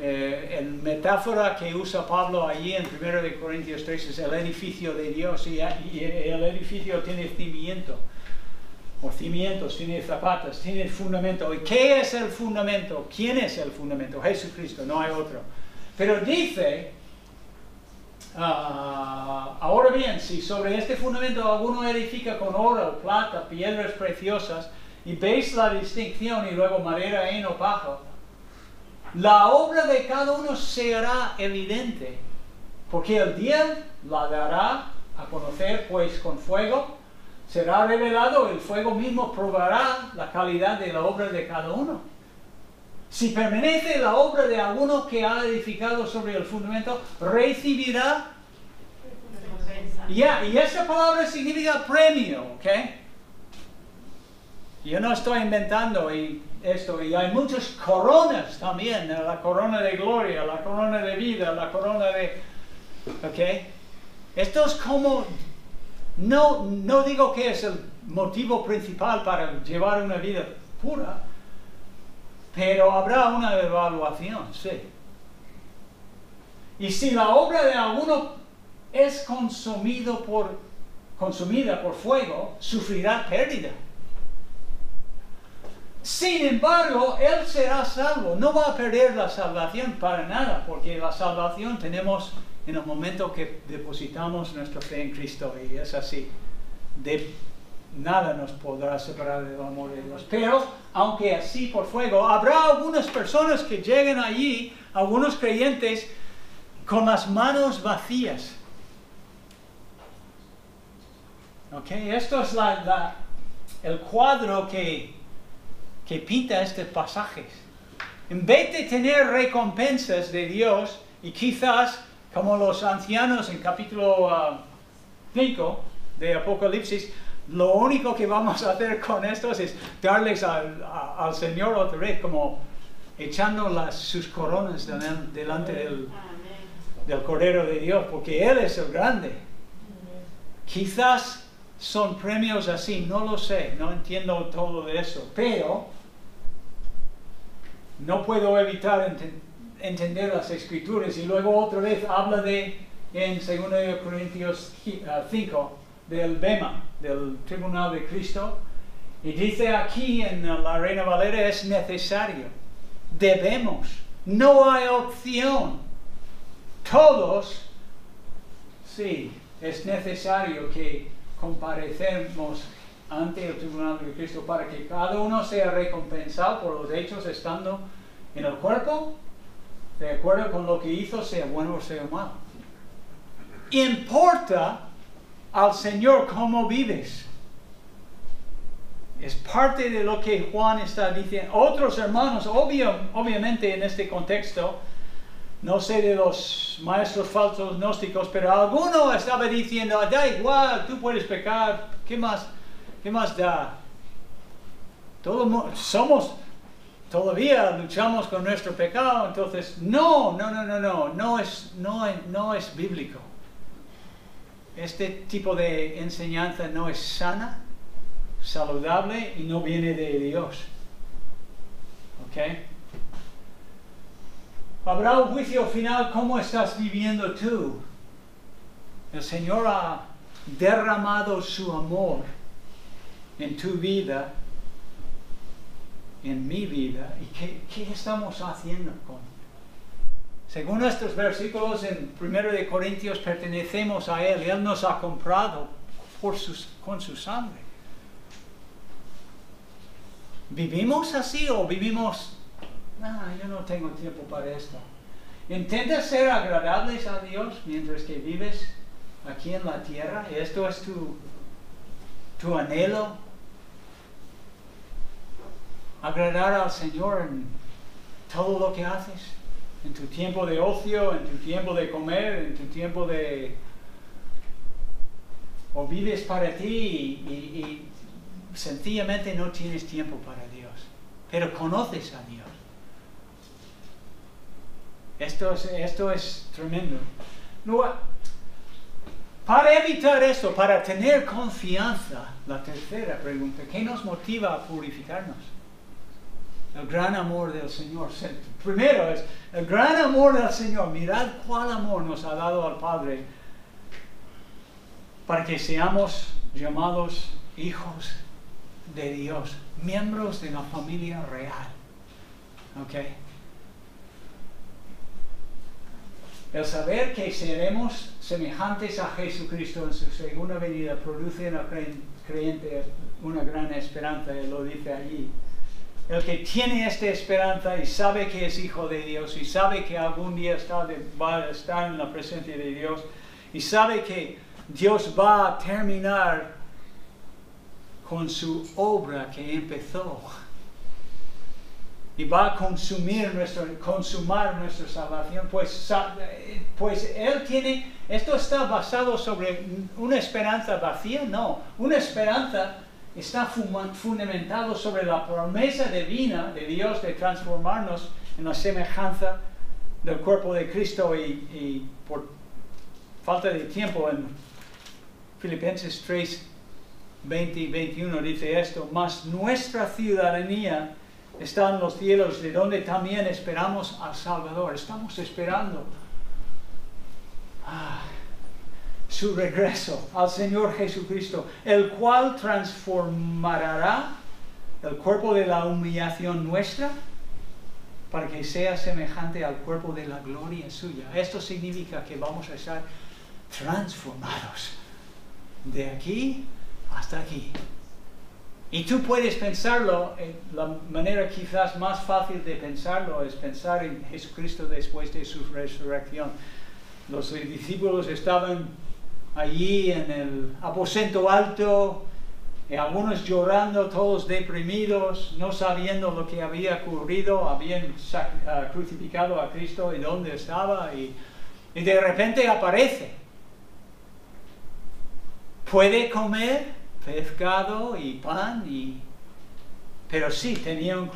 El metáfora que usa Pablo allí en 1 Corintios 3 es el edificio de Dios, y el edificio tiene cimiento, o cimientos, tiene zapatas, tiene fundamento. ¿Y qué es el fundamento? ¿Quién es el fundamento? Jesucristo, no hay otro. Pero dice, ahora bien, si sobre este fundamento alguno edifica con oro, plata, piedras preciosas, y veis la distinción, y luego madera, heno, paja, la obra de cada uno se hará evidente, porque el día la dará a conocer, pues con fuego será revelado, el fuego mismo probará la calidad de la obra de cada uno. Si permanece la obra de alguno que ha edificado sobre el fundamento, recibirá. Y esta palabra significa premio, ¿ok? Yo no estoy inventando esto, y hay muchas coronas también, la corona de gloria, la corona de vida, la corona de... ¿ok? Esto es como... No digo que es el motivo principal para llevar una vida pura, pero habrá una evaluación, sí. Y si la obra de alguno es consumida por fuego, sufrirá pérdida. Sin embargo, él será salvo. No va a perder la salvación para nada, porque la salvación tenemos en el momento que depositamos nuestra fe en Cristo, y es así. De nada nos podrá separar del amor de Dios. Pero, aunque así por fuego, habrá algunas personas que lleguen allí, algunos creyentes, con las manos vacías. ¿Ok? Esto es el cuadro que pinta estos pasajes. En vez de tener recompensas de Dios, y quizás como los ancianos en capítulo 5 de Apocalipsis, lo único que vamos a hacer con estos es darles al Señor otra vez, como echando sus coronas delante del Cordero de Dios, porque Él es el grande. Quizás son premios así, no lo sé, no entiendo todo de eso, pero no puedo evitar entender las Escrituras. Y luego otra vez habla en 2 Corintios 5, del bema, del tribunal de Cristo, y dice aquí en la Reina Valera, es necesario, debemos, no hay opción, todos, sí, es necesario que comparecemos ante el tribunal de Cristo para que cada uno sea recompensado por los hechos estando en el cuerpo, de acuerdo con lo que hizo, sea bueno o sea malo. Importa al Señor cómo vives. Es parte de lo que Juan está diciendo. Otros hermanos, obviamente en este contexto, no sé de los maestros falsos gnósticos, pero alguno estaba diciendo, da igual, tú puedes pecar, ¿qué más da? Todavía luchamos con nuestro pecado, entonces no es bíblico. Este tipo de enseñanza no es sana, saludable y no viene de Dios. ¿Ok? Habrá un juicio final. ¿Cómo estás viviendo tú? El Señor ha derramado su amor en tu vida, en mi vida. ¿Y qué estamos haciendo con? Según nuestros versículos en 1 de Corintios, pertenecemos a Él. Él nos ha comprado con su sangre. ¿Vivimos así o vivimos, yo no tengo tiempo para esto? ¿Intentas ser agradables a Dios mientras que vives aquí en la tierra? ¿Esto es tu anhelo? ¿Agradar al Señor en todo lo que haces? En tu tiempo de ocio, en tu tiempo de comer, en tu tiempo de... o vives para ti y sencillamente no tienes tiempo para Dios, pero conoces a Dios. Esto es tremendo. Para evitar esto, para tener confianza, la tercera pregunta, ¿qué nos motiva a purificarnos? El gran amor del Señor. Primero es el gran amor del Señor. Mirad cuál amor nos ha dado al Padre para que seamos llamados hijos de Dios, miembros de la familia real. ¿Ok? El saber que seremos semejantes a Jesucristo en su segunda venida produce en el creyente una gran esperanza. Él lo dice allí. El que tiene esta esperanza y sabe que es hijo de Dios y sabe que algún día va a estar en la presencia de Dios y sabe que Dios va a terminar con su obra que empezó y va a consumar nuestra salvación, pues Él tiene, esto está basado sobre una esperanza vacía, no, una esperanza está fundamentado sobre la promesa divina de Dios de transformarnos en la semejanza del cuerpo de Cristo y por falta de tiempo en Filipenses 3, 20 y 21 dice esto: mas nuestra ciudadanía está en los cielos, de donde también esperamos al Salvador. Estamos esperando su regreso, al Señor Jesucristo, el cual transformará el cuerpo de la humillación nuestra para que sea semejante al cuerpo de la gloria suya. Esto significa que vamos a estar transformados de aquí hasta aquí. Y tú puedes pensarlo, la manera quizás más fácil de pensarlo es pensar en Jesucristo después de su resurrección. Los discípulos estaban allí en el aposento alto, y algunos llorando, todos deprimidos, no sabiendo lo que había ocurrido. Habían crucificado a Cristo y dónde estaba, y de repente aparece. Puede comer pescado y pan, pero sí tenía un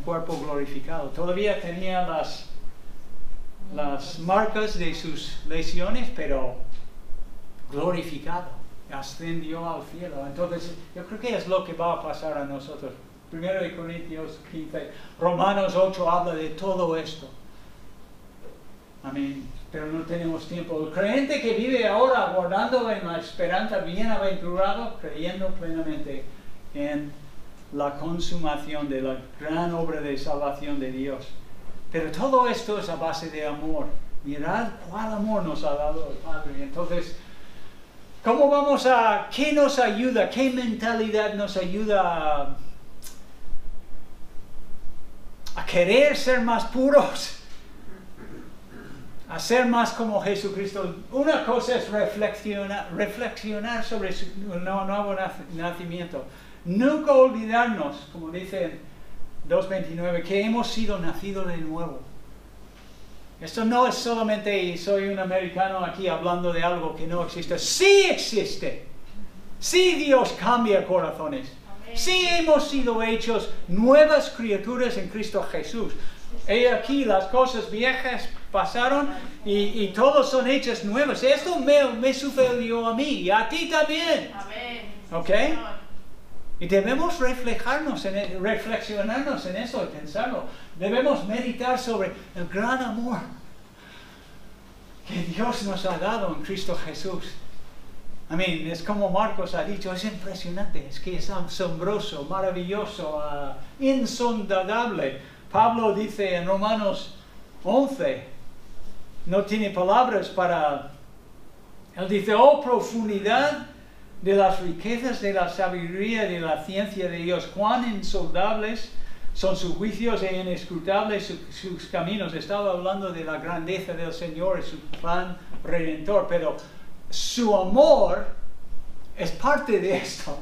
cuerpo glorificado. Todavía tenía las marcas de sus lesiones, pero glorificado, ascendió al cielo. Entonces yo creo que es lo que va a pasar a nosotros. 1 Corintios 15, Romanos 8 habla de todo esto. Amén. Pero no tenemos tiempo. El creyente que vive ahora guardando en la esperanza, bienaventurado, creyendo plenamente en la consumación de la gran obra de salvación de Dios. Pero todo esto es a base de amor. Mirad cuál amor nos ha dado el Padre. Entonces, ¿cómo qué nos ayuda? ¿Qué mentalidad nos ayuda a querer ser más puros? A ser más como Jesucristo? Una cosa es reflexionar sobre su nuevo nacimiento. Nunca olvidarnos, como dice 2:29, que hemos sido nacidos de nuevo. Esto no es solamente soy un americano aquí hablando de algo que no existe. Sí existe. Sí Dios cambia corazones. Sí hemos sido hechos nuevas criaturas en Cristo Jesús. He aquí las cosas viejas pasaron y todos son hechas nuevas. Esto me sucedió a mí y a ti también. ¿Ok? Y debemos reflexionarnos en eso y pensarlo. Debemos meditar sobre el gran amor que Dios nos ha dado en Cristo Jesús. Es como Marcos ha dicho, es impresionante, es que es asombroso, maravilloso, insondable. Pablo dice en Romanos 11, no tiene palabras para... Él dice, oh profundidad de las riquezas de la sabiduría y de la ciencia de Dios, cuán insondables son sus juicios e inescrutables sus caminos. Estaba hablando de la grandeza del Señor y su plan redentor, pero su amor es parte de esto.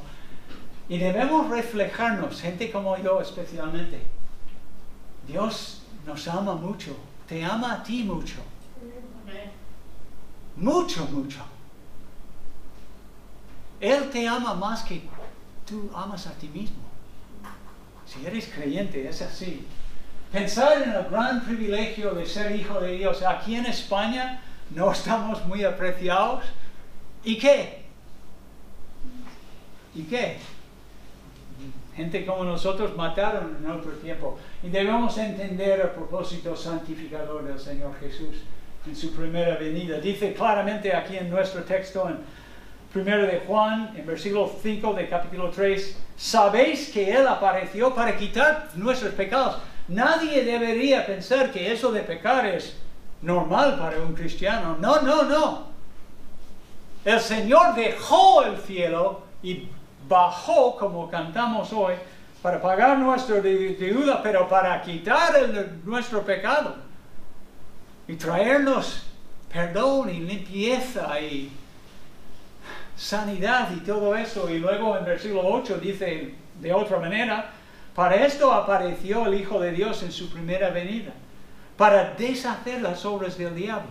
Y debemos reflejarnos, gente como yo especialmente. Dios nos ama mucho, te ama a ti mucho. Mucho, mucho. Él te ama más que tú amas a ti mismo. Si eres creyente, es así. Pensar en el gran privilegio de ser hijo de Dios. Aquí en España no estamos muy apreciados. ¿Y qué? ¿Y qué? Gente como nosotros mataron en otro tiempo. Y debemos entender el propósito santificador del Señor Jesús en su primera venida. Dice claramente aquí en nuestro texto, en 1 de Juan, en versículo 5 de capítulo 3, sabéis que Él apareció para quitar nuestros pecados. Nadie debería pensar que eso de pecar es normal para un cristiano. No, no, no. El Señor dejó el cielo y bajó, como cantamos hoy, para pagar nuestra deuda, pero para quitar nuestro pecado y traernos perdón y limpieza y sanidad y todo eso. Y luego en versículo 8 dice de otra manera, para esto apareció el Hijo de Dios en su primera venida, para deshacer las obras del diablo.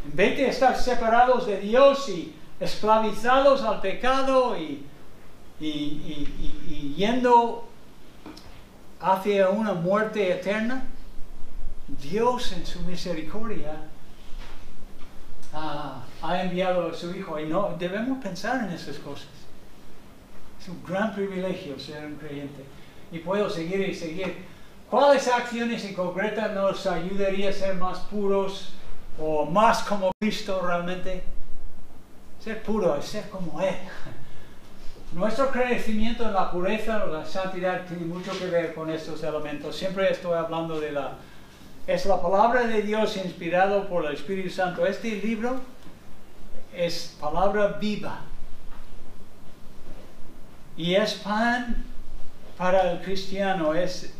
En vez de estar separados de Dios y esclavizados al pecado y yendo hacia una muerte eterna, Dios en su misericordia ha enviado a su Hijo. Y no debemos pensar en esas cosas. Es un gran privilegio ser un creyente. Y puedo seguir y seguir. ¿Cuáles acciones en concreto nos ayudaría a ser más puros o más como Cristo realmente? Ser puro es ser como Él. Nuestro crecimiento en la pureza o la santidad tiene mucho que ver con estos elementos. Siempre estoy hablando de es la palabra de Dios inspirado por el Espíritu Santo. Este libro es palabra viva. Y es pan para el cristiano, es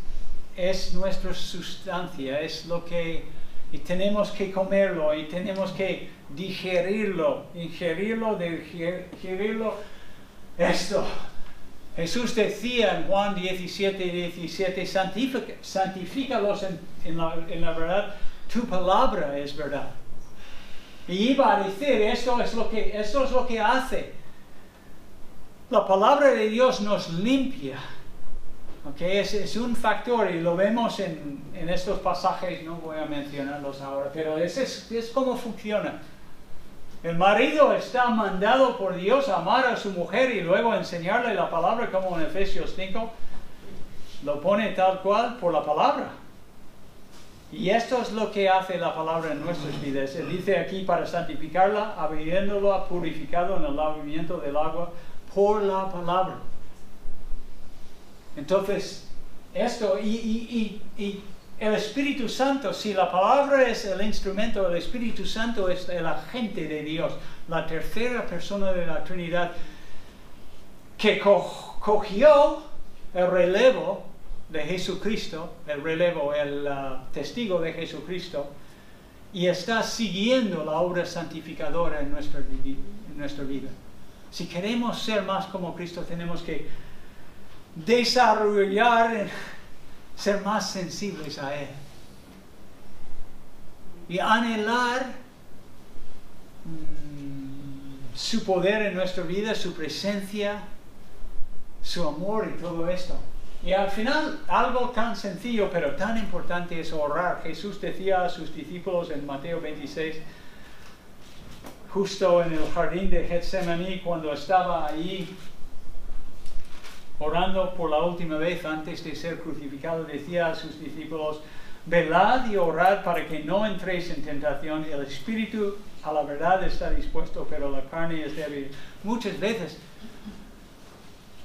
nuestra sustancia, es lo que... Y tenemos que comerlo, y tenemos que digerirlo, ingerirlo. Esto. Jesús decía en Juan 17:17, santifícalos en la verdad, tu palabra es verdad. Y iba a decir, esto es lo que hace. La palabra de Dios nos limpia. Okay, es un factor y lo vemos en estos pasajes, no voy a mencionarlos ahora, pero es cómo funciona. El marido está mandado por Dios a amar a su mujer y luego enseñarle la palabra, como en Efesios 5, lo pone tal cual por la palabra. Y esto es lo que hace la palabra en nuestras vidas. Él dice aquí para santificarla, habiéndola purificado en el lavamiento del agua por la palabra. Entonces, esto y el Espíritu Santo, si la palabra es el instrumento, el Espíritu Santo es el agente de Dios, la tercera persona de la Trinidad, que cogió el relevo de Jesucristo, el testigo de Jesucristo, y está siguiendo la obra santificadora en nuestra vida. Si queremos ser más como Cristo, tenemos que desarrollar, ser más sensibles a Él. y anhelar su poder en nuestra vida, su presencia, su amor y todo esto. Y al final, algo tan sencillo pero tan importante es orar. Jesús decía a sus discípulos en Mateo 26, justo en el jardín de Getsemaní, cuando estaba ahí orando por la última vez antes de ser crucificado, decía a sus discípulos: velad y orad para que no entréis en tentación. El espíritu a la verdad está dispuesto, pero la carne es débil. Muchas veces,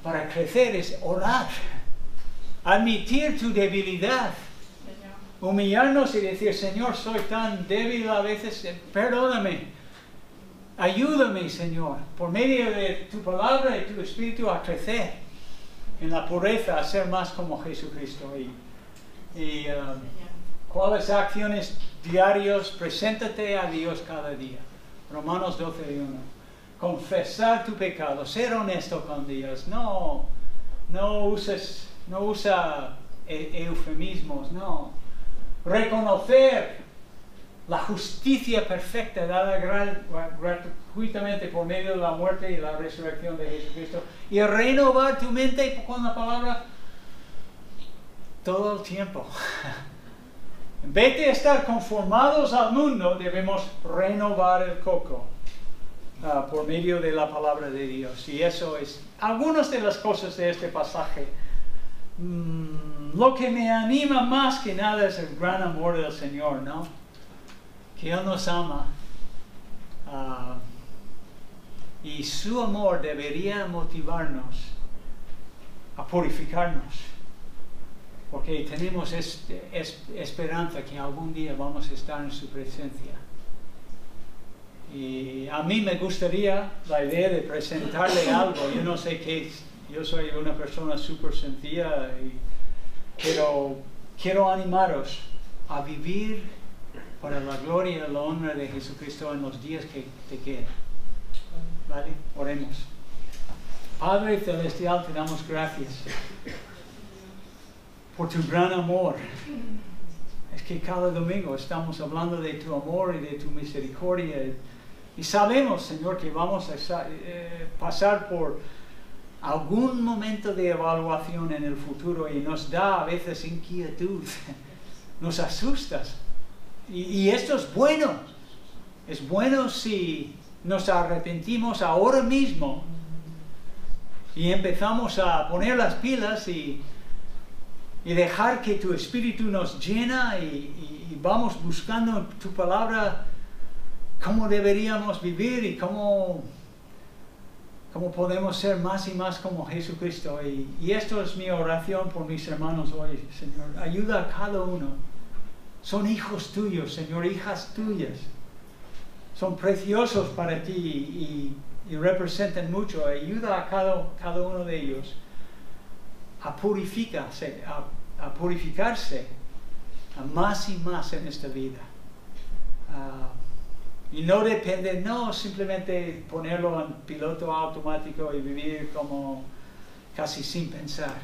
para crecer es orar, admitir tu debilidad, humillarnos y decir: Señor, soy tan débil a veces, perdóname, ayúdame, Señor, por medio de tu palabra y tu espíritu a crecer en la pureza, a ser más como Jesucristo. ¿Cuáles acciones diarias? Preséntate a Dios cada día. Romanos 12:1. Confesar tu pecado, ser honesto con Dios. No usa eufemismos, no. Reconocer la justicia perfecta dada gratuitamente por medio de la muerte y la resurrección de Jesucristo. Y renovar tu mente con la palabra todo el tiempo. En vez de estar conformados al mundo, debemos renovar el coco por medio de la palabra de Dios. Y eso es algunas de las cosas de este pasaje. Lo que me anima más que nada es el gran amor del Señor, ¿no? Que Él nos ama. Y su amor debería motivarnos a purificarnos. Porque tenemos esperanza que algún día vamos a estar en su presencia. Y a mí me gustaría la idea de presentarle algo. Yo no sé qué es. Yo soy una persona súper sencilla, pero quiero animaros a vivir para la gloria y la honra de Jesucristo en los días que te quedan. ¿Vale? Oremos. Padre Celestial, te damos gracias por tu gran amor. Es que cada domingo estamos hablando de tu amor y de tu misericordia. Y sabemos, Señor, que vamos a pasar por algún momento de evaluación en el futuro y nos da a veces inquietud. Nos asustas. Y esto es bueno. Es bueno si nos arrepentimos ahora mismo y empezamos a poner las pilas y dejar que tu Espíritu nos llena y vamos buscando en tu palabra cómo deberíamos vivir y cómo podemos ser más y más como Jesucristo. Y esto es mi oración por mis hermanos hoy, Señor. Ayuda a cada uno. Son hijos tuyos, Señor, hijas tuyas. Son preciosos para ti y representan mucho. Ayuda a cada uno de ellos a purificarse a más y más en esta vida. Y no depende, no simplemente ponerlo en piloto automático y vivir como casi sin pensar,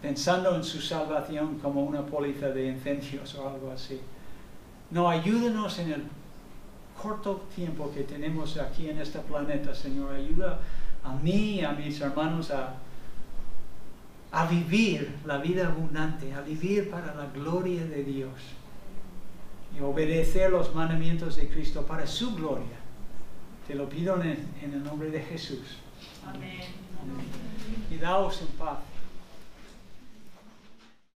pensando en su salvación como una póliza de incendios o algo así. No, ayúdanos en el corto tiempo que tenemos aquí en este planeta, Señor. Ayuda a mí y a mis hermanos a vivir la vida abundante, a vivir para la gloria de Dios y obedecer los mandamientos de Cristo para su gloria. Te lo pido en el nombre de Jesús. Amén. Y daos en paz.